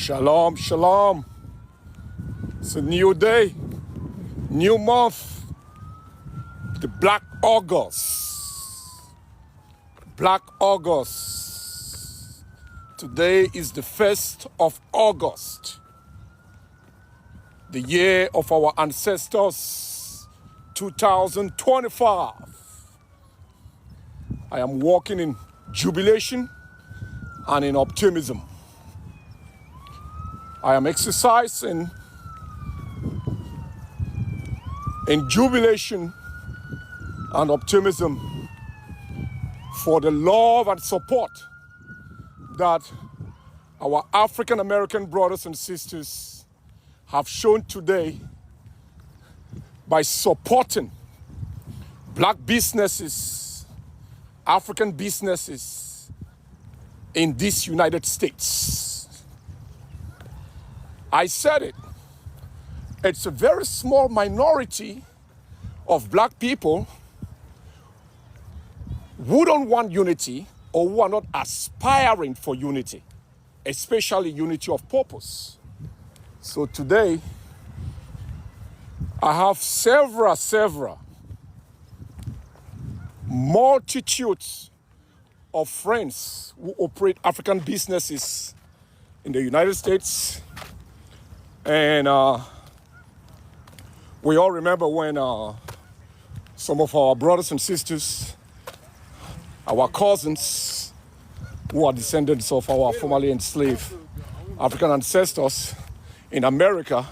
Shalom, shalom. It's a new day, new month, the Black August. Black August. Today is the 1st of August, the year of our ancestors, 2025. I am walking in jubilation and in optimism. I am exercising in jubilation and optimism for the love and support that our African American brothers and sisters have shown today by supporting black businesses, African businesses in these United States. I said it. It's a very small minority of black people who don't want unity or who are not aspiring for unity, especially unity of purpose. So today, I have several multitudes of friends who operate African businesses in the United States. And we all remember when some of our brothers and sisters, our cousins, who are descendants of our formerly enslaved African ancestors in America,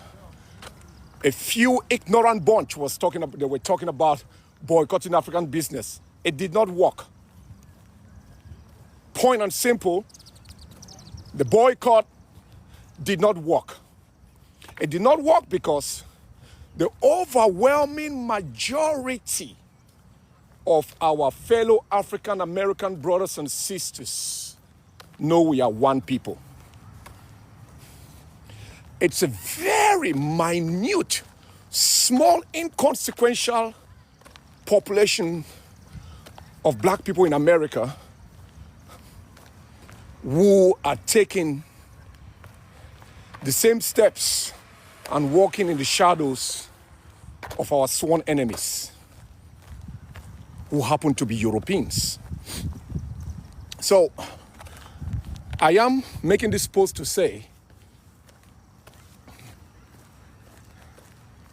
a few ignorant bunch they were talking about boycotting African business. It did not work. Point and simple, the boycott did not work. It did not work because the overwhelming majority of our fellow African American brothers and sisters know we are one people. It's a very minute, small, inconsequential population of black people in America who are taking the same steps and walking in the shadows of our sworn enemies, who happen to be Europeans. So, I am making this post to say,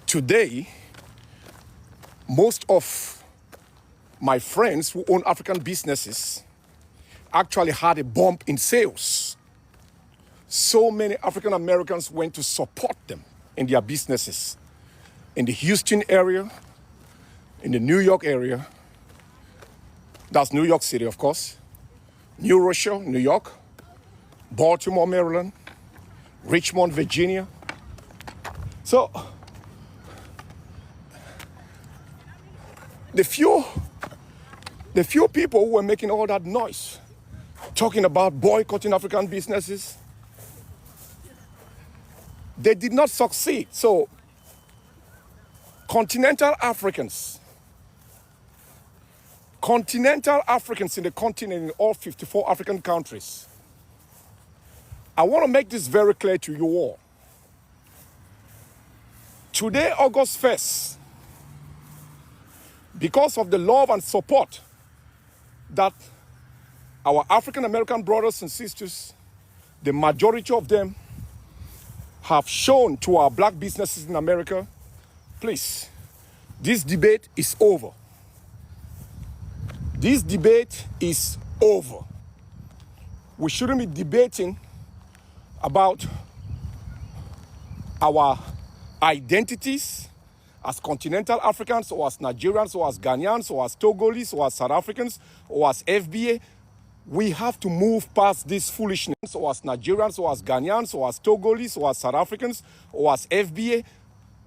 today, most of my friends who own African businesses actually had a bump in sales. So many African Americans went to support them in their businesses in the Houston area, in the New York area. That's New York City, of course. New Rochelle, New York. Baltimore, Maryland. Richmond, Virginia. So, the few people who were making all that noise, talking about boycotting African businesses, they did not succeed. So, continental Africans in the continent, in all 54 African countries, I want to make this very clear to you all. Today, August 1st, because of the love and support that our African American brothers and sisters, the majority of them, have shown to our black businesses in America, please, this debate is over. This debate is over. We shouldn't be debating about our identities as continental Africans or as Nigerians or as Ghanaians or as Togolese or as South Africans or as FBA. We have to move past this foolishness, or as Nigerians, or as Ghanaians, or as Togolese, or as South Africans, or as FBA.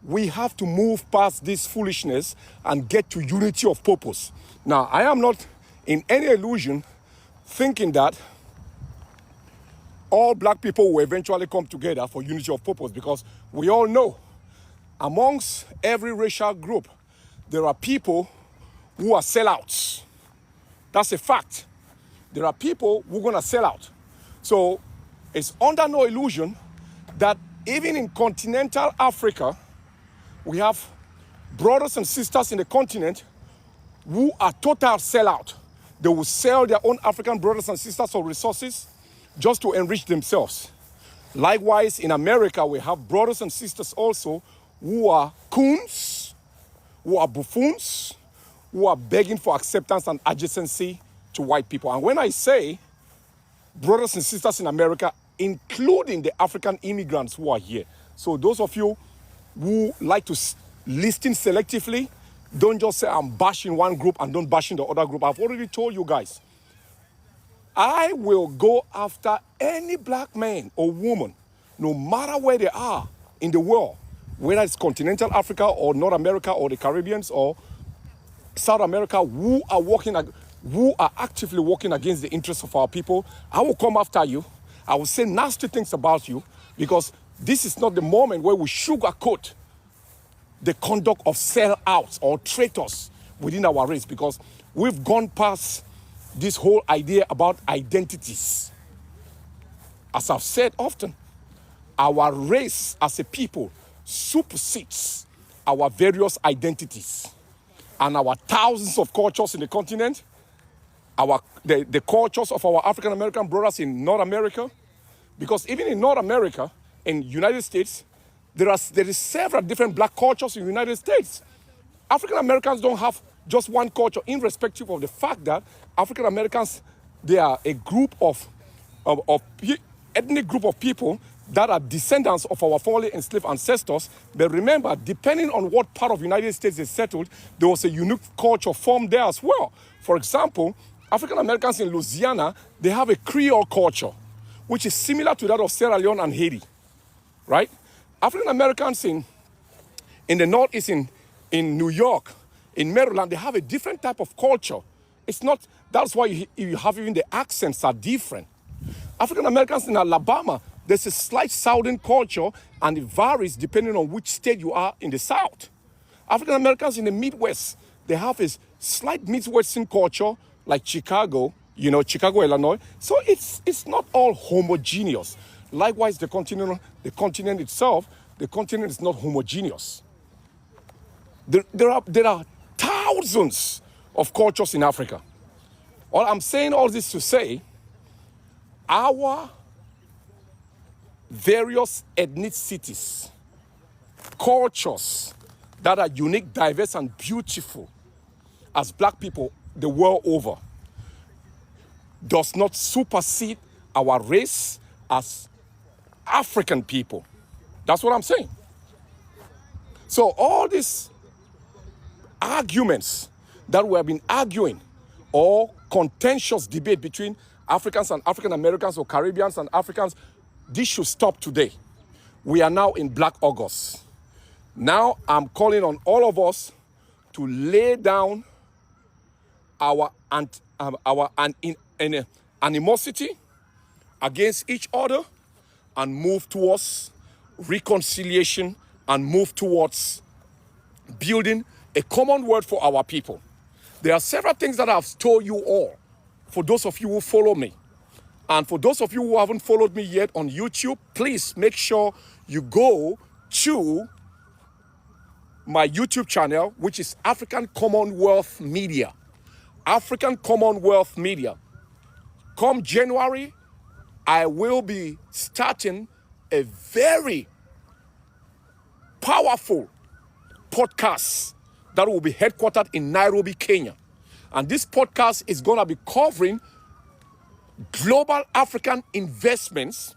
We have to move past this foolishness and get to unity of purpose. Now, I am not in any illusion thinking that all black people will eventually come together for unity of purpose, because we all know amongst every racial group, there are people who are sellouts. That's a fact. There are people who are going to sell out. So it's under no illusion that even in continental Africa, we have brothers and sisters in the continent who are total sellout. They will sell their own African brothers and sisters or resources just to enrich themselves. Likewise, in America, we have brothers and sisters also who are coons, who are buffoons, who are begging for acceptance and adjacency to white people. And when I say brothers and sisters in America, including the African immigrants who are here. So those of you who like to listen selectively, don't just say I'm bashing one group and don't bashing the other group. I've already told you guys, I will go after any black man or woman, no matter where they are in the world, whether it's continental Africa or North America or the Caribbeans or South America, who are actively working against the interests of our people. I will come after you. I will say nasty things about you, because this is not the moment where we sugarcoat the conduct of sellouts or traitors within our race, because we've gone past this whole idea about identities. As I've said often, our race as a people supersedes our various identities and our thousands of cultures in the continent, the cultures of our African American brothers in North America. Because even in North America, in the United States, there is several different black cultures in the United States. African Americans don't have just one culture, irrespective of the fact that African Americans, they are a group of ethnic group of people that are descendants of our formerly enslaved ancestors. But remember, depending on what part of the United States they settled, there was a unique culture formed there as well. For example, African Americans in Louisiana, they have a Creole culture, which is similar to that of Sierra Leone and Haiti, right? African Americans in the Northeast, in New York, in Maryland, they have a different type of culture. That's why you have even the accents are different. African Americans in Alabama, there's a slight Southern culture, and it varies depending on which state you are in the South. African Americans in the Midwest, they have a slight Midwestern culture, like Chicago, Chicago, Illinois. So it's not all homogeneous. Likewise, the continent itself, the continent is not homogeneous. There are thousands of cultures in Africa. I'm saying all this to say, our various ethnicities, cultures that are unique, diverse, and beautiful as black people the world over, does not supersede our race as African people. That's what I'm saying. So all these arguments that we have been arguing, or contentious debate between Africans and African Americans, or Caribbeans and Africans, this should stop today. We are now in Black August. Now I'm calling on all of us to lay down our animosity against each other and move towards reconciliation and move towards building a common word for our people. There are several things that I've told you all, for those of you who follow me. And for those of you who haven't followed me yet on YouTube, please make sure you go to my YouTube channel, which is African Commonwealth Media. African Commonwealth Media. Come January, I will be starting a very powerful podcast that will be headquartered in Nairobi, Kenya. And this podcast is going to be covering global African investments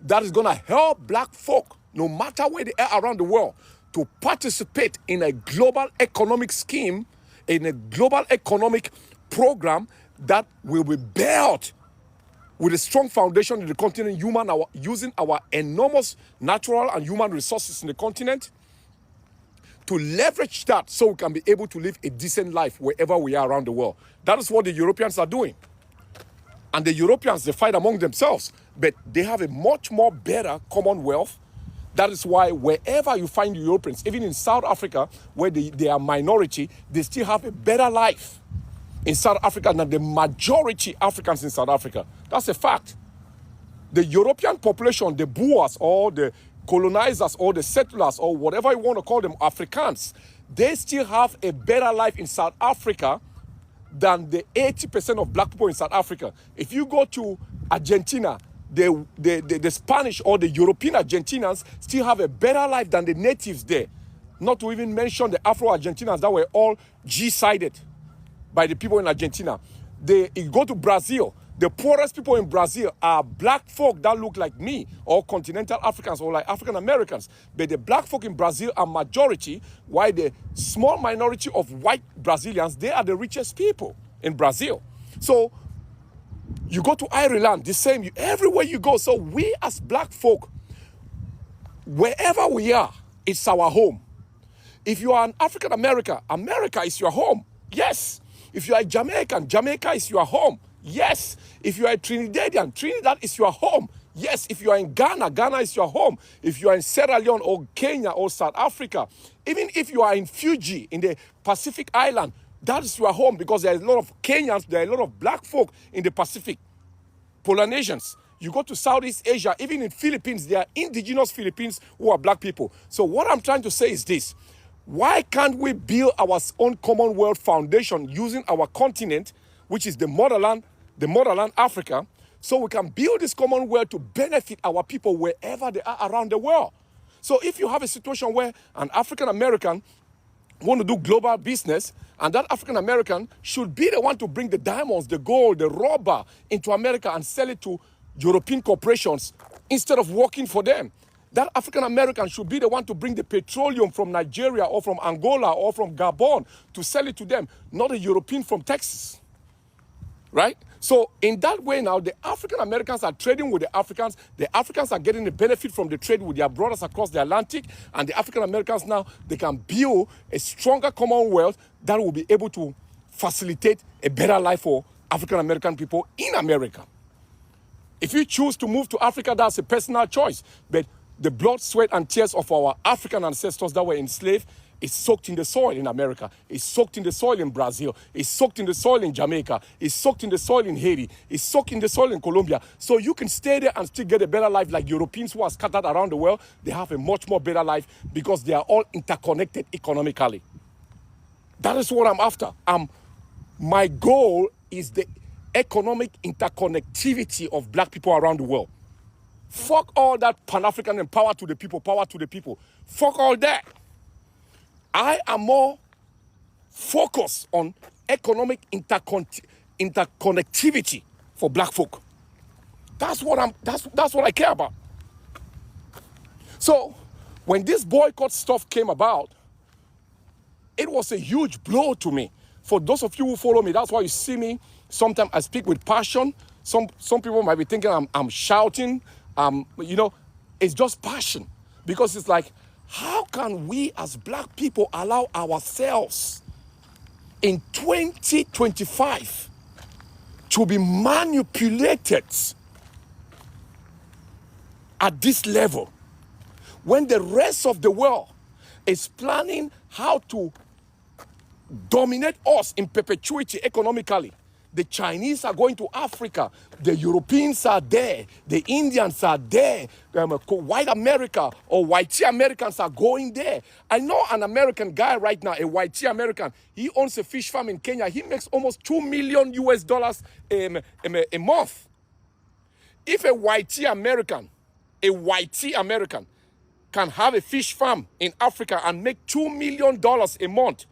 that is going to help black folk, no matter where they are around the world, to participate in a global economic scheme, in a global economic program that will be built with a strong foundation in the continent, using our enormous natural and human resources in the continent to leverage that so we can be able to live a decent life wherever we are around the world. That is what the Europeans are doing. And the Europeans, they fight among themselves, but they have a much more better commonwealth. That is why wherever you find Europeans, even in South Africa, where they are minority, they still have a better life in South Africa than the majority Africans in South Africa. That's a fact. The European population, the Boers or the colonizers or the settlers or whatever you want to call them, Africans, they still have a better life in South Africa than the 80% of black people in South Africa. If you go to Argentina, the Spanish or the European Argentinians still have a better life than the natives there. Not to even mention the Afro-Argentinians that were all G-sided by the people in Argentina. You go to Brazil, the poorest people in Brazil are black folk that look like me, or continental Africans, or like African Americans. But the black folk in Brazil are majority, while the small minority of white Brazilians, they are the richest people in Brazil. So you go to Ireland, the same, everywhere you go. So we as black folk, wherever we are, it's our home. If you are an African American, America is your home. Yes. If you are a Jamaican, Jamaica is your home. Yes. If you are a Trinidadian, Trinidad is your home. Yes. If you are in Ghana, Ghana is your home. If you are in Sierra Leone or Kenya or South Africa, even if you are in Fiji, in the Pacific Island, that is your home, because there are a lot of Kenyans, there are a lot of black folk in the Pacific, Polynesians. You go to Southeast Asia, even in Philippines, there are indigenous Philippines who are black people. So what I'm trying to say is this. Why can't we build our own Commonwealth foundation using our continent, which is the motherland Africa, so we can build this Commonwealth to benefit our people wherever they are around the world? So if you have a situation where an African American want to do global business, and that African American should be the one to bring the diamonds, the gold, the rubber into America and sell it to European corporations instead of working for them. That African American should be the one to bring the petroleum from Nigeria or from Angola or from Gabon to sell it to them, not a European from Texas. Right? So in that way now, the African Americans are trading with the Africans are getting the benefit from the trade with their brothers across the Atlantic, and the African Americans now, they can build a stronger Commonwealth that will be able to facilitate a better life for African American people in America. If you choose to move to Africa, that's a personal choice, but the blood, sweat, and tears of our African ancestors that were enslaved is soaked in the soil in America. It's soaked in the soil in Brazil. It's soaked in the soil in Jamaica. It's soaked in the soil in Haiti. It's soaked in the soil in Colombia. So you can stay there and still get a better life, like Europeans who are scattered around the world. They have a much more better life because they are all interconnected economically. That is what I'm after. My goal is the economic interconnectivity of black people around the world. Fuck all that Pan-African and power to the people, power to the people. Fuck all that. I am more focused on economic interconnectivity for black folk. That's what I care about. So when this boycott stuff came about, it was a huge blow to me. For those of you who follow me, that's why you see me. Sometimes I speak with passion. Some people might be thinking I'm shouting. It's just passion. Because it's like, how can we as black people allow ourselves in 2025 to be manipulated at this level when the rest of the world is planning how to dominate us in perpetuity economically? The Chinese are going to Africa. The Europeans are there. The Indians are there. White America or white Americans are going there. I know an American guy right now, a white American. He owns a fish farm in Kenya. He makes almost $2 million a month. If a white American can have a fish farm in Africa and make $2 million a month,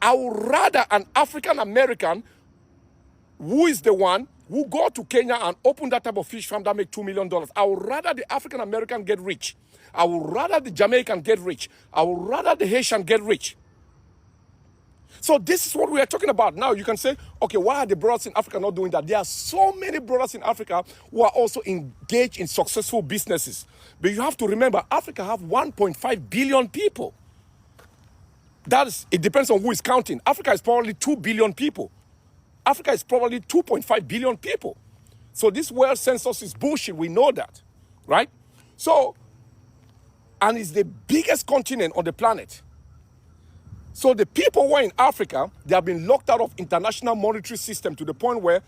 I would rather an African American who is the one who go to Kenya and open that type of fish farm that make $2 million. I would rather the African American get rich. I would rather the Jamaican get rich. I would rather the Haitian get rich. So this is what we are talking about. Now you can say, okay, why are the brothers in Africa not doing that? There are so many brothers in Africa who are also engaged in successful businesses. But you have to remember, Africa have 1.5 billion people. It depends on who is counting. Africa is probably 2 billion people. Africa is probably 2.5 billion people. So this world census is bullshit. We know that, right? So, and it's the biggest continent on the planet. So the people who are in Africa, they have been locked out of international monetary system to the point where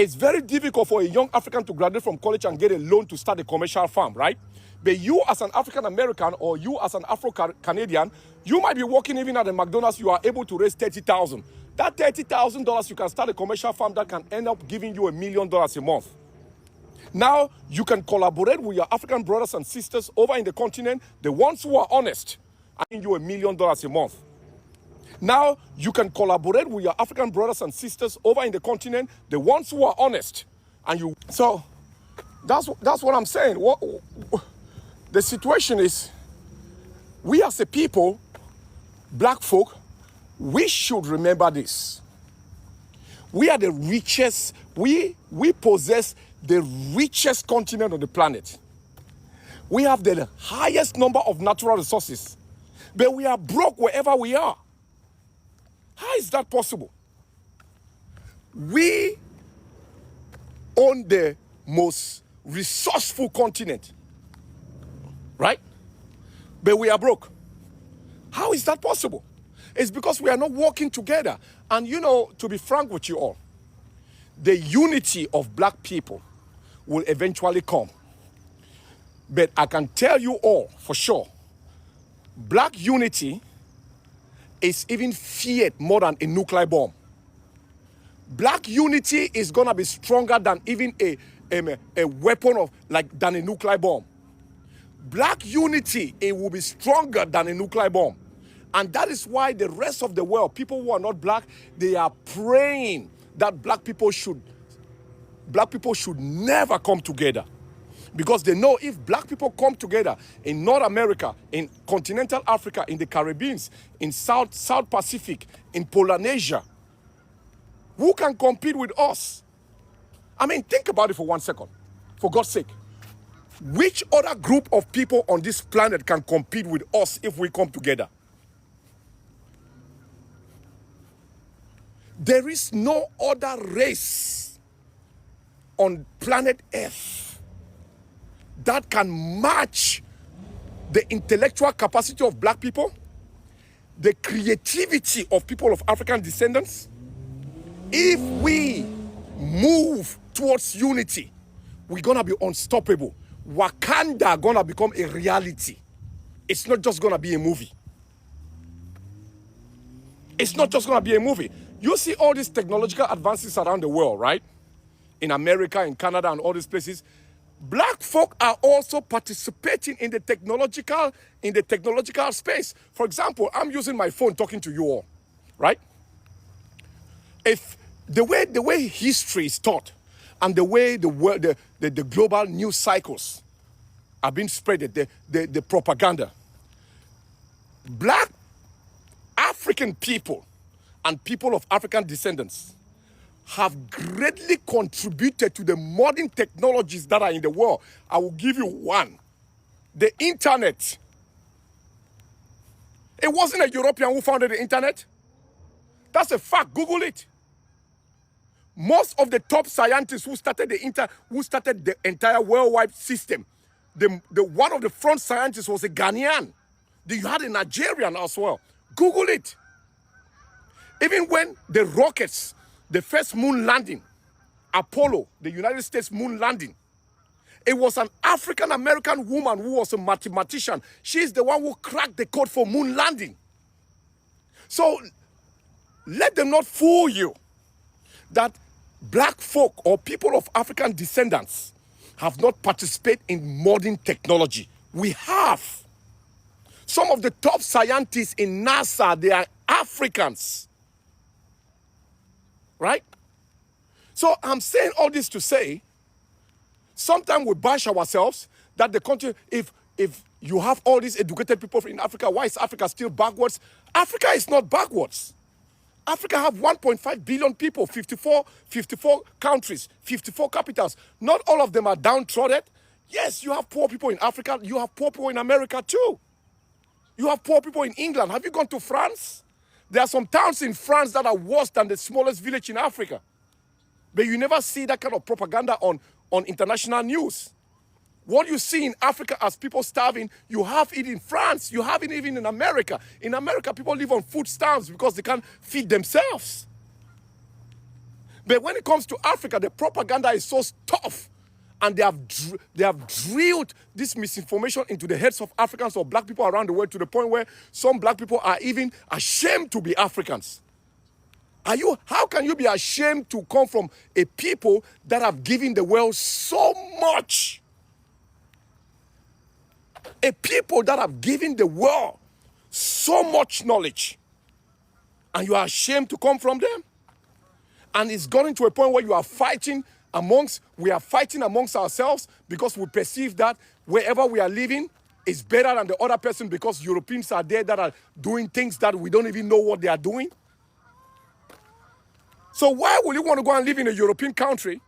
It's very difficult for a young African to graduate from college and get a loan to start a commercial farm, right? But you as an African American or you as an Afro-Canadian, you might be working even at the McDonald's, you are able to raise $30,000. That $30,000, you can start a commercial farm that can end up giving you $1 million a month. Now, you can collaborate with your African brothers and sisters over in the continent, the ones who are honest, and give you $1 million a month. Now, you can collaborate with your African brothers and sisters over in the continent, the ones who are honest, and you. So, that's what I'm saying. The situation is, we as a people, black folk, we should remember this. We are the richest, we possess the richest continent on the planet. We have the highest number of natural resources, but we are broke wherever we are. How is that possible? We own the most resourceful continent, right? But we are broke. How is that possible? It's because we are not working together. And you know, to be frank with you all, the unity of black people will eventually come. But I can tell you all for sure, black unity is even feared more than a nuclear bomb. Black unity is gonna be stronger than even a weapon than a nuclear bomb. Black unity, it will be stronger than a nuclear bomb. And that is why the rest of the world, people who are not black, they are praying that black people should never come together. Because they know if black people come together in North America, in continental Africa, in the Caribbean, in South Pacific, in Polynesia, who can compete with us? I mean, think about it for 1 second, for God's sake. Which other group of people on this planet can compete with us if we come together? There is no other race on planet Earth that can match the intellectual capacity of black people, the creativity of people of African descendants. If we move towards unity, we're gonna be unstoppable. Wakanda gonna become a reality. It's not just gonna be a movie. It's not just gonna be a movie. You see all these technological advances around the world, right? In America, in Canada, and all these places. Black folk are also participating in the technological space. For example, I'm using my phone talking to you all, right? If the way history is taught and the way the global news cycles are being spread, the propaganda, black African people and people of African descendants have greatly contributed to the modern technologies that are in the world. I will give you one. The internet. It wasn't a European who founded the internet. That's a fact. Google it. Most of the top scientists who started the entire worldwide system, one of the front scientists was a Ghanaian. You had a Nigerian as well. Google it. Even when the rockets, the first moon landing, Apollo, the United States moon landing, it was an African-American woman who was a mathematician. She's the one who cracked the code for moon landing. So let them not fool you that black folk or people of African descendants have not participated in modern technology. We have. Some of the top scientists in NASA, they are Africans. Right? So I'm saying all this to say, sometimes we bash ourselves that the country, if you have all these educated people in Africa, why is Africa still backwards? Africa is not backwards. Africa have 1.5 billion people, 54 countries, 54 capitals. Not all of them are downtrodden. Yes, you have poor people in Africa. You have poor people in America too. You have poor people in England. Have you gone to France? There are some towns in France that are worse than the smallest village in Africa. But you never see that kind of propaganda on international news. What you see in Africa as people starving, you have it in France. You have it even in America. In America, people live on food stamps because they can't feed themselves. But when it comes to Africa, the propaganda is so tough. And they have drilled this misinformation into the heads of Africans or black people around the world to the point where some black people are even ashamed to be Africans. How can you be ashamed to come from a people that have given the world so much? A people that have given the world so much knowledge, and you are ashamed to come from them? And it's gotten to a point where we are fighting amongst ourselves because we perceive that wherever we are living is better than the other person because Europeans are there that are doing things that we don't even know what they are doing. So why would you want to go and live in a European country?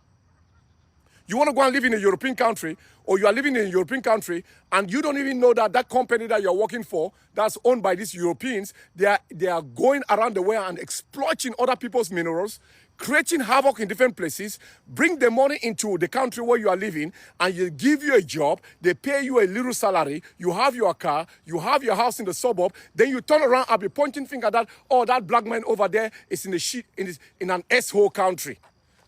You want to go and live in a European country, or you are living in a European country, and you don't even know that that company that you're working for, that's owned by these Europeans, they are going around the world and exploiting other people's minerals, creating havoc in different places, bring the money into the country where you are living, and they give you a job, they pay you a little salary, you have your car, you have your house in the suburb, then you turn around and be pointing finger that, oh, that black man over there is in an S-hole country.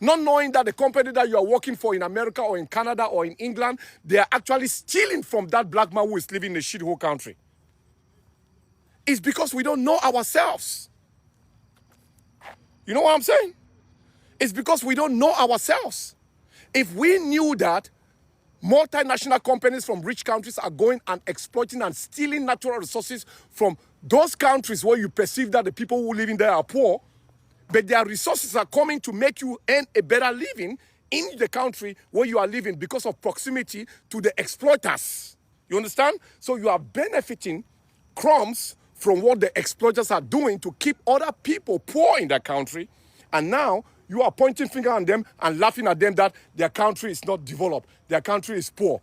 Not knowing that the company that you are working for in America or in Canada or in England, they are actually stealing from that black man who is living in a shithole country. It's because we don't know ourselves. You know what I'm saying? It's because we don't know ourselves. If we knew that multinational companies from rich countries are going and exploiting and stealing natural resources from those countries where you perceive that the people who live in there are poor, but their resources are coming to make you earn a better living in the country where you are living because of proximity to the exploiters. You understand? So you are benefiting crumbs from what the exploiters are doing to keep other people poor in that country. And now you are pointing finger at them and laughing at them that their country is not developed. Their country is poor.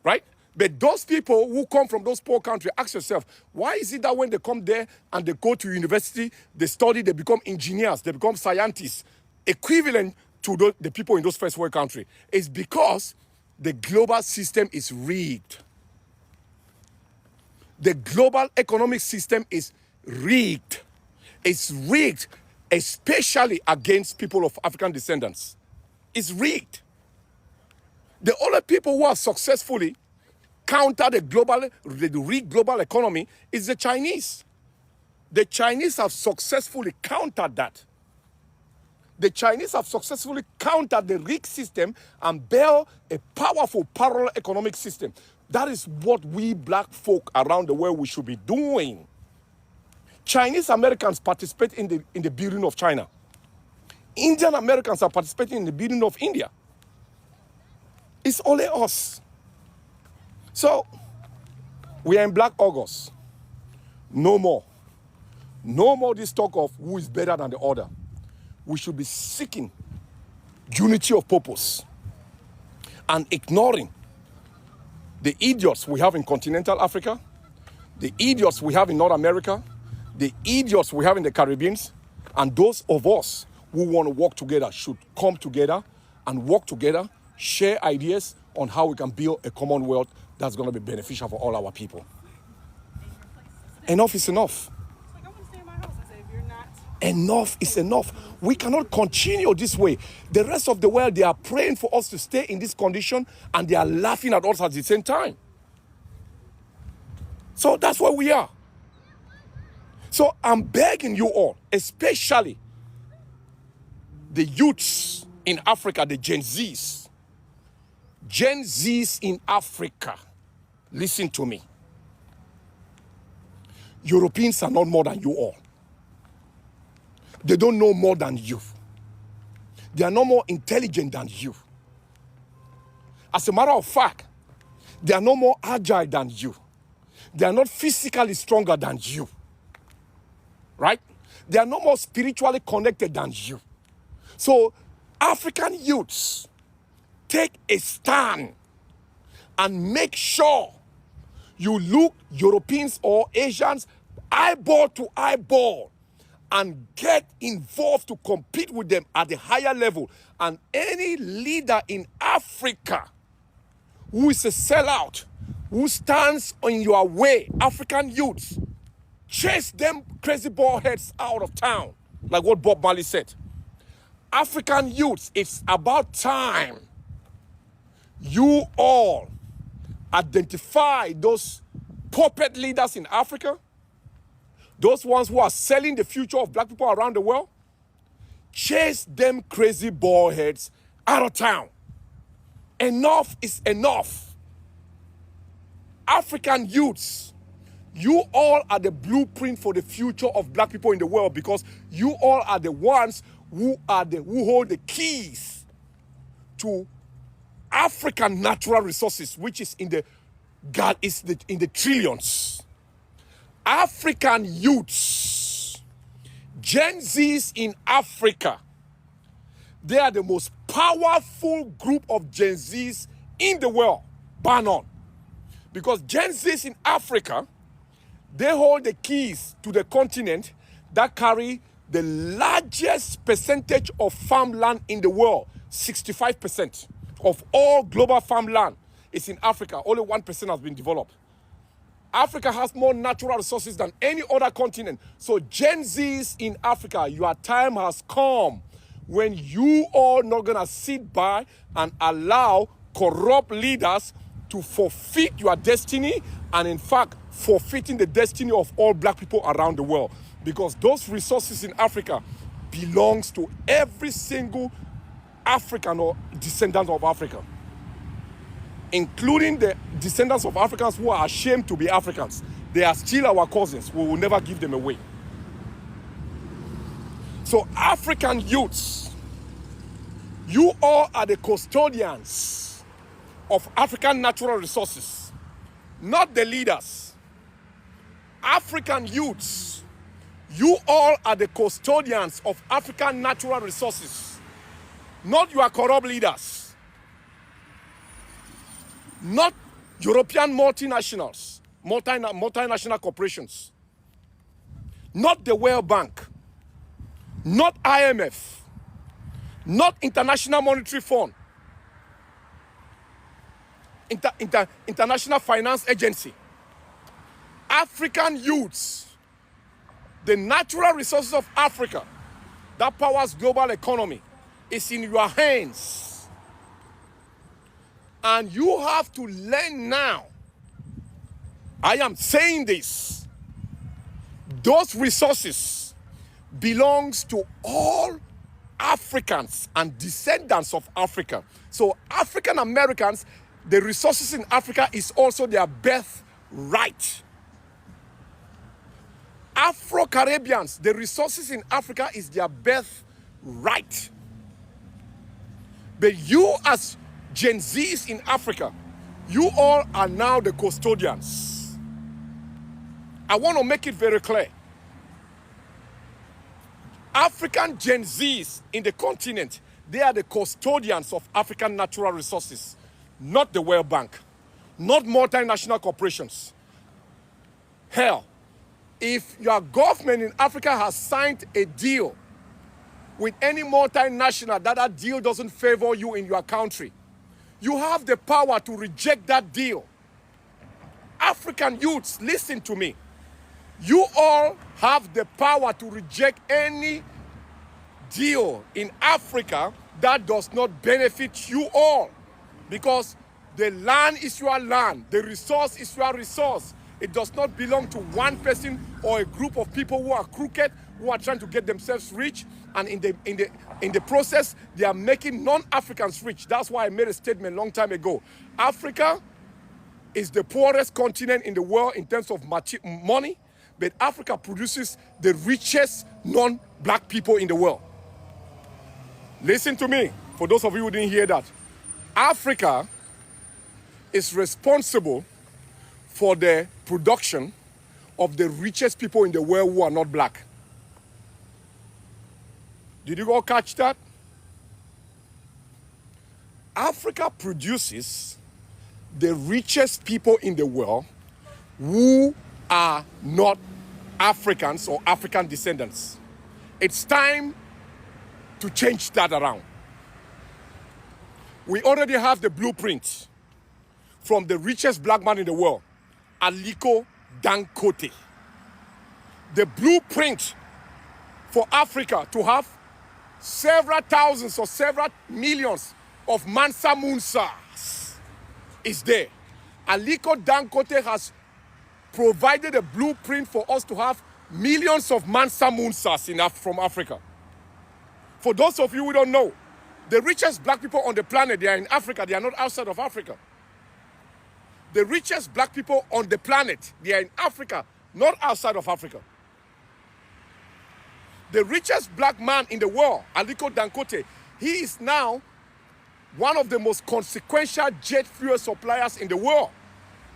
Right? But those people who come from those poor countries, ask yourself, why is it that when they come there and they go to university, they study, they become engineers, they become scientists, equivalent to the people in those first world countries? It's because the global system is rigged. The global economic system is rigged. It's rigged, especially against people of African descendants. It's rigged. The only people who are successfully counter the rigged global economy is the Chinese. The Chinese have successfully countered that. The Chinese have successfully countered the rigged system and built a powerful parallel economic system. That is what we black folk around the world we should be doing. Chinese Americans participate in the building of China. Indian Americans are participating in the building of India. It's only us. So, we are in Black August. No more. No more this talk of who is better than the other. We should be seeking unity of purpose and ignoring the idiots we have in continental Africa, the idiots we have in North America, the idiots we have in the Caribbean, and those of us who want to work together should come together and work together, share ideas on how we can build a commonwealth that's going to be beneficial for all our people. Enough is enough. Enough is enough. We cannot continue this way. The rest of the world, they are praying for us to stay in this condition, and they are laughing at us at the same time. So that's where we are. So I'm begging you all, especially the youths in Africa, the Gen Zs. Gen Zs in Africa, listen to me. Europeans are not more than you all. They don't know more than you. They are no more intelligent than you. As a matter of fact, they are no more agile than you. They are not physically stronger than you. Right? They are no more spiritually connected than you. So, African youths, take a stand and make sure you look Europeans or Asians eyeball to eyeball and get involved to compete with them at the higher level. And any leader in Africa who is a sellout, who stands in your way, African youths, chase them crazy ball heads out of town, like what Bob Marley said. African youths, it's about time you all identify those puppet leaders in Africa, those ones who are selling the future of black people around the world. Chase them crazy bald heads out of town. Enough is enough. African youths, you all are the blueprint for the future of black people in the world, because you all are the ones who hold the keys to African natural resources, which is in the trillions. African youths, Gen Zs in Africa, they are the most powerful group of Gen Zs in the world, bar none. Because Gen Zs in Africa, they hold the keys to the continent that carry the largest percentage of farmland in the world. 65% of all global farmland is in Africa. Only 1% has been developed. Africa has more natural resources than any other continent. So Gen Zs in Africa, your time has come when you all not gonna sit by and allow corrupt leaders to forfeit your destiny, and in fact, forfeiting the destiny of all black people around the world. Because those resources in Africa belongs to every single African or descendant of Africa, including the descendants of Africans who are ashamed to be Africans. They are still our cousins. We will never give them away. So African youths, you all are the custodians of African natural resources, not the leaders. African youths, you all are the custodians of African natural resources, not your corrupt leaders, not European multinationals, multinational corporations, not the World Bank, not IMF, not International Monetary Fund, International Finance Agency. African youths, the natural resources of Africa that powers global economy is in your hands. And you have to learn now. I am saying this. Those resources belongs to all Africans and descendants of Africa. So African Americans, the resources in Africa is also their birthright. Afro-Caribbeans, the resources in Africa is their birthright. But you as Gen Zs in Africa, you all are now the custodians. I want to make it very clear. African Gen Zs in the continent, they are the custodians of African natural resources, not the World Bank, not multinational corporations. Hell, if your government in Africa has signed a deal with any multinational that deal doesn't favor you in your country, you have the power to reject that deal. African youths, listen to me. You all have the power to reject any deal in Africa that does not benefit you all, because the land is your land, the resource is your resource. It does not belong to one person or a group of people who are crooked, who are trying to get themselves rich, and in the process they are making non-Africans rich. That's why I made a statement a long time ago. Africa is the poorest continent in the world in terms of money, but Africa produces the richest non-black people in the world. Listen to me, for those of you who didn't hear that. Africa is responsible for the production of the richest people in the world who are not black. Did you all catch that? Africa produces the richest people in the world who are not Africans or African descendants. It's time to change that around. We already have the blueprint from the richest black man in the world, Aliko Dangote. The blueprint for Africa to have several thousands or several millions of Mansa Musas is there. Aliko Dangote has provided a blueprint for us to have millions of Mansa Musas from Africa. For those of you who don't know, the richest black people on the planet, they are in Africa. They are not outside of Africa. The richest black people on the planet, they are in Africa, not outside of Africa. The richest black man in the world, Aliko Dangote, he is now one of the most consequential jet fuel suppliers in the world.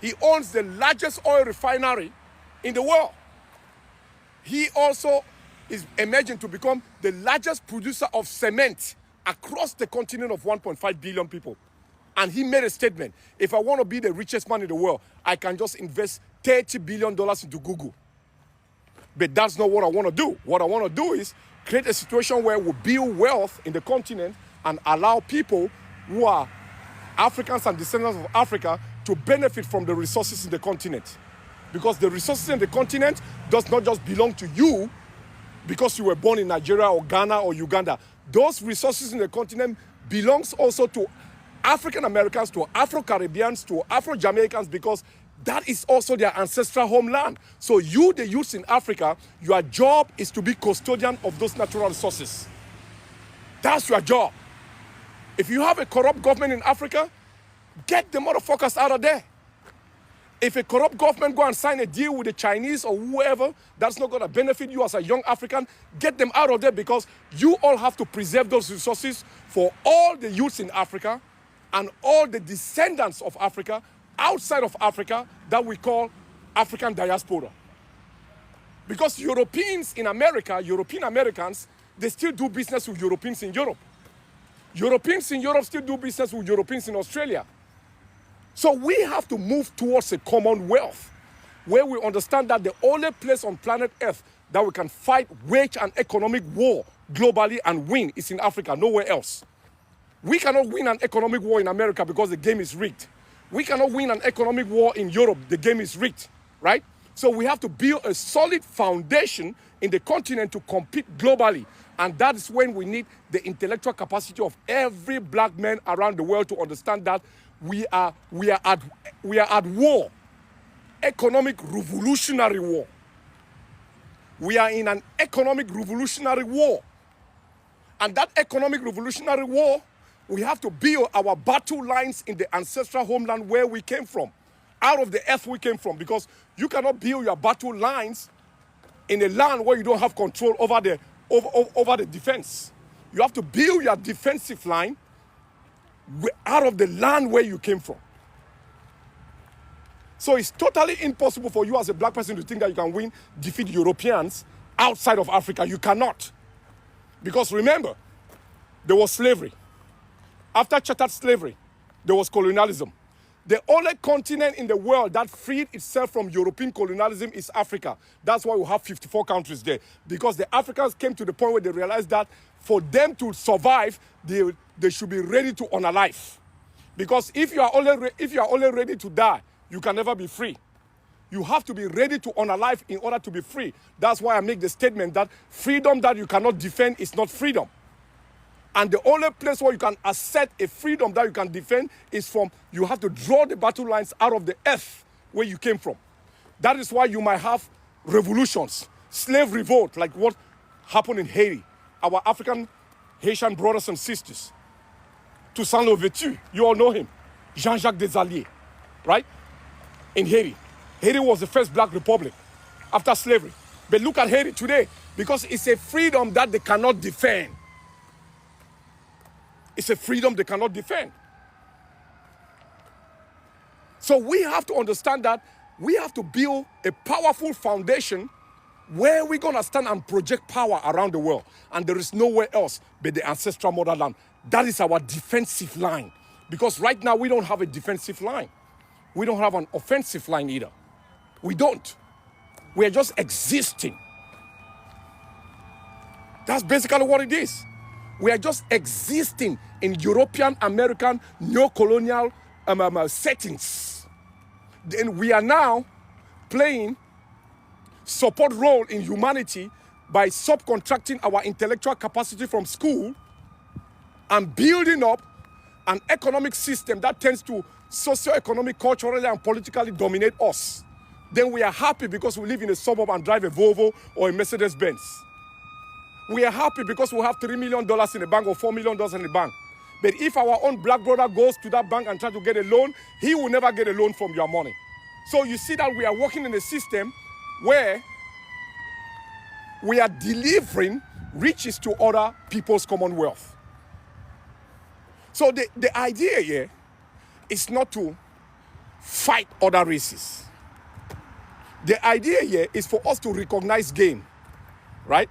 He owns the largest oil refinery in the world. He also is emerging to become the largest producer of cement across the continent of 1.5 billion people. And he made a statement, if I want to be the richest man in the world, I can just invest $30 billion into Google. But that's not what I want to do. What I want to do is create a situation where we build wealth in the continent and allow people who are Africans and descendants of Africa to benefit from the resources in the continent. Because the resources in the continent does not just belong to you because you were born in Nigeria or Ghana or Uganda. Those resources in the continent belongs also to African Americans, to Afro-Caribbeans, to Afro-Jamaicans, because that is also their ancestral homeland. So you, the youths in Africa, your job is to be custodian of those natural resources. That's your job. If you have a corrupt government in Africa, get the motherfuckers out of there. If a corrupt government go and sign a deal with the Chinese or whoever that's not going to benefit you as a young African, get them out of there, because you all have to preserve those resources for all the youths in Africa and all the descendants of Africa outside of Africa that we call African diaspora. Because Europeans in America, European Americans, they still do business with Europeans in Europe. Europeans in Europe still do business with Europeans in Australia. So we have to move towards a commonwealth where we understand that the only place on planet Earth that we can fight, wage an economic war globally and win is in Africa, nowhere else. We cannot win an economic war in America because the game is rigged. We cannot win an economic war in Europe, the game is rigged, right? So we have to build a solid foundation in the continent to compete globally. And that is when we need the intellectual capacity of every black man around the world to understand that we are at war, economic revolutionary war. We are in an economic revolutionary war. And that economic revolutionary war, we have to build our battle lines in the ancestral homeland where we came from, out of the earth we came from, because you cannot build your battle lines in a land where you don't have control over the defense. You have to build your defensive line out of the land where you came from. So it's totally impossible for you as a black person to think that you can defeat Europeans outside of Africa. You cannot. Because remember, there was slavery. After chattel slavery, there was colonialism. The only continent in the world that freed itself from European colonialism is Africa. That's why we have 54 countries there. Because the Africans came to the point where they realized that for them to survive, they should be ready to honor life. Because if you are only ready to die, you can never be free. You have to be ready to honor life in order to be free. That's why I make the statement that freedom that you cannot defend is not freedom. And the only place where you can assert a freedom that you can defend is from, you have to draw the battle lines out of the earth where you came from. That is why you might have revolutions, slave revolt, like what happened in Haiti. Our African Haitian brothers and sisters. Toussaint Louverture, you all know him. Jean-Jacques Desaliers, right? In Haiti. Haiti was the first black republic after slavery. But look at Haiti today, because it's a freedom that they cannot defend. It's a freedom they cannot defend. So we have to understand that we have to build a powerful foundation where we're going to stand and project power around the world. And there is nowhere else but the ancestral motherland. That is our defensive line. Because right now we don't have a defensive line. We don't have an offensive line either. We don't. We are just existing. That's basically what it is. We are just existing in European, American, neo-colonial settings. Then we are now playing support role in humanity by subcontracting our intellectual capacity from school and building up an economic system that tends to socio-economic, culturally, and politically dominate us. Then we are happy because we live in a suburb and drive a Volvo or a Mercedes-Benz. We are happy because we have $3 million in the bank or $4 million in the bank. But if our own black brother goes to that bank and tries to get a loan, he will never get a loan from your money. So you see that we are working in a system where we are delivering riches to other people's commonwealth. So the idea here is not to fight other races. The idea here is for us to recognize game, right?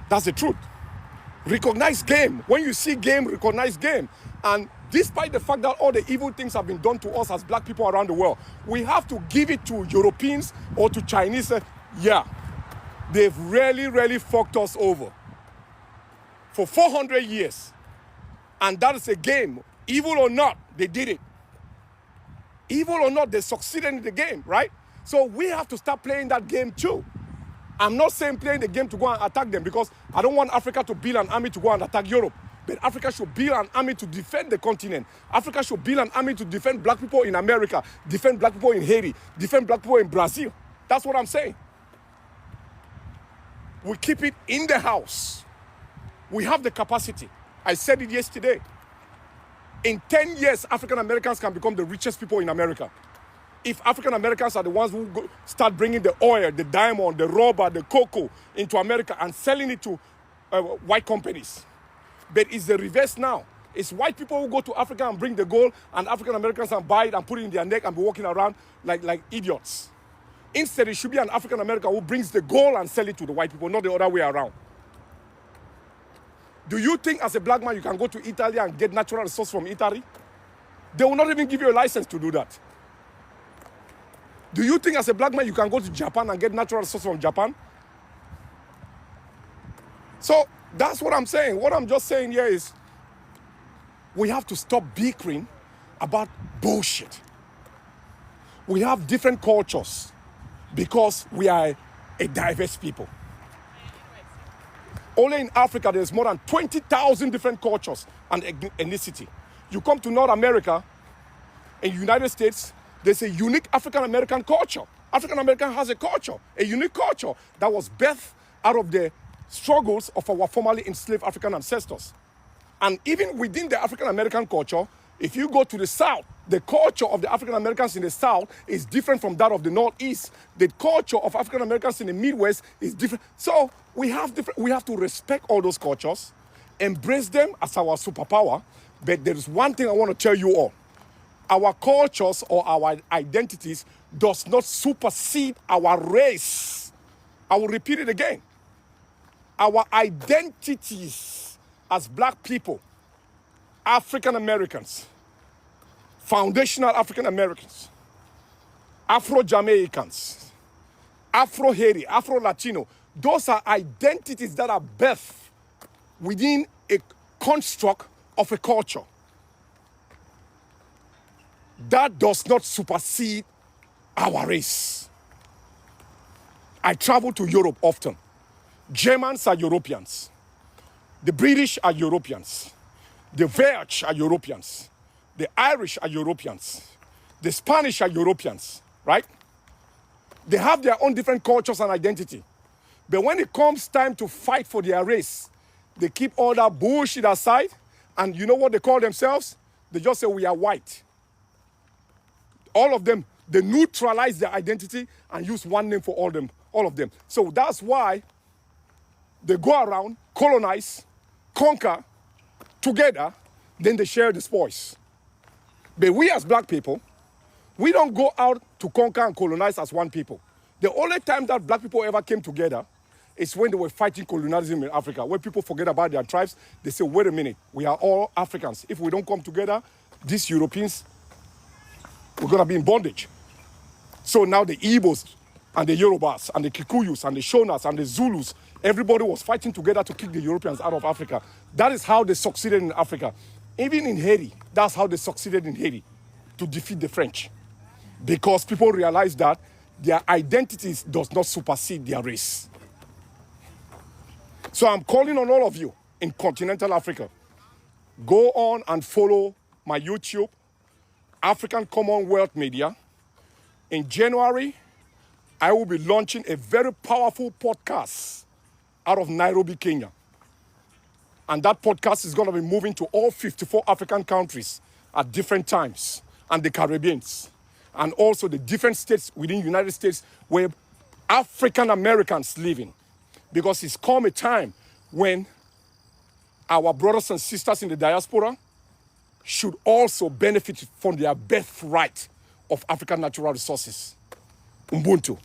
That's the truth. Recognize game. When you see game, recognize game. And despite the fact that all the evil things have been done to us as black people around the world, we have to give it to Europeans or to Chinese. Yeah, they've really fucked us over for 400 years. And that is a game. Evil or not, they did it. Evil or not, they succeeded in the game, right? So we have to start playing that game too. I'm not saying playing the game to go and attack them, because I don't want Africa to build an army to go and attack Europe. But Africa should build an army to defend the continent. Africa should build an army to defend black people in America, defend black people in Haiti, defend black people in Brazil. That's what I'm saying. We keep it in the house. We have the capacity. I said it yesterday. In 10 years, African Americans can become the richest people in America. If African Americans are the ones who start bringing the oil, the diamond, the rubber, the cocoa into America and selling it to white companies. But it's the reverse now. It's white people who go to Africa and bring the gold, and African Americans and buy it and put it in their neck and be walking around like idiots. Instead, it should be an African American who brings the gold and sell it to the white people, not the other way around. Do you think as a black man you can go to Italy and get natural resources from Italy? They will not even give you a license to do that. Do you think as a black man you can go to Japan and get natural resources from Japan? So that's what I'm saying. What I'm just saying here is we have to stop bickering about bullshit. We have different cultures because we are a diverse people. Only in Africa, there's more than 20,000 different cultures and ethnicity. You come to North America, in the United States, there's a unique African-American culture. African-American has a culture, a unique culture that was birthed out of the struggles of our formerly enslaved African ancestors. And even within the African-American culture, if you go to the South, the culture of the African Americans in the South is different from that of the Northeast. The culture of African Americans in the Midwest is different. So we have to respect all those cultures, embrace them as our superpower. But there is one thing I want to tell you all. Our cultures or our identities does not supersede our race. I will repeat it again. Our identities as black people, African Americans, foundational African Americans, Afro-Jamaicans, Afro-Haiti, Afro-Latino, those are identities that are birthed within a construct of a culture. That does not supersede our race. I travel to Europe often. Germans are Europeans. The British are Europeans. The Welsh are Europeans. The Irish are Europeans. The Spanish are Europeans, right? They have their own different cultures and identity. But when it comes time to fight for their race, they keep all that bullshit aside. And you know what they call themselves? They just say, we are white. All of them, they neutralize their identity and use one name for all of them. So that's why they go around, colonize, conquer together, then they share the spoils. But we as black people, we don't go out to conquer and colonize as one people. The only time that black people ever came together is when they were fighting colonialism in Africa. When people forget about their tribes, they say, wait a minute, we are all Africans. If we don't come together, these Europeans, we're going to be in bondage. So now the Igbos and the Yorubas and the Kikuyus and the Shonas and the Zulus, everybody was fighting together to kick the Europeans out of Africa. That is how they succeeded in Africa. Even in Haiti, that's how they succeeded in Haiti, to defeat the French. Because people realized that their identities does not supersede their race. So I'm calling on all of you in continental Africa. Go on and follow my YouTube, African Commonwealth Media. In January, I will be launching a very powerful podcast out of Nairobi, Kenya. And that podcast is going to be moving to all 54 African countries at different times, and the Caribbeans, and also the different states within the United States where African Americans live in. Because it's come a time when our brothers and sisters in the diaspora should also benefit from their birthright of African natural resources. Ubuntu.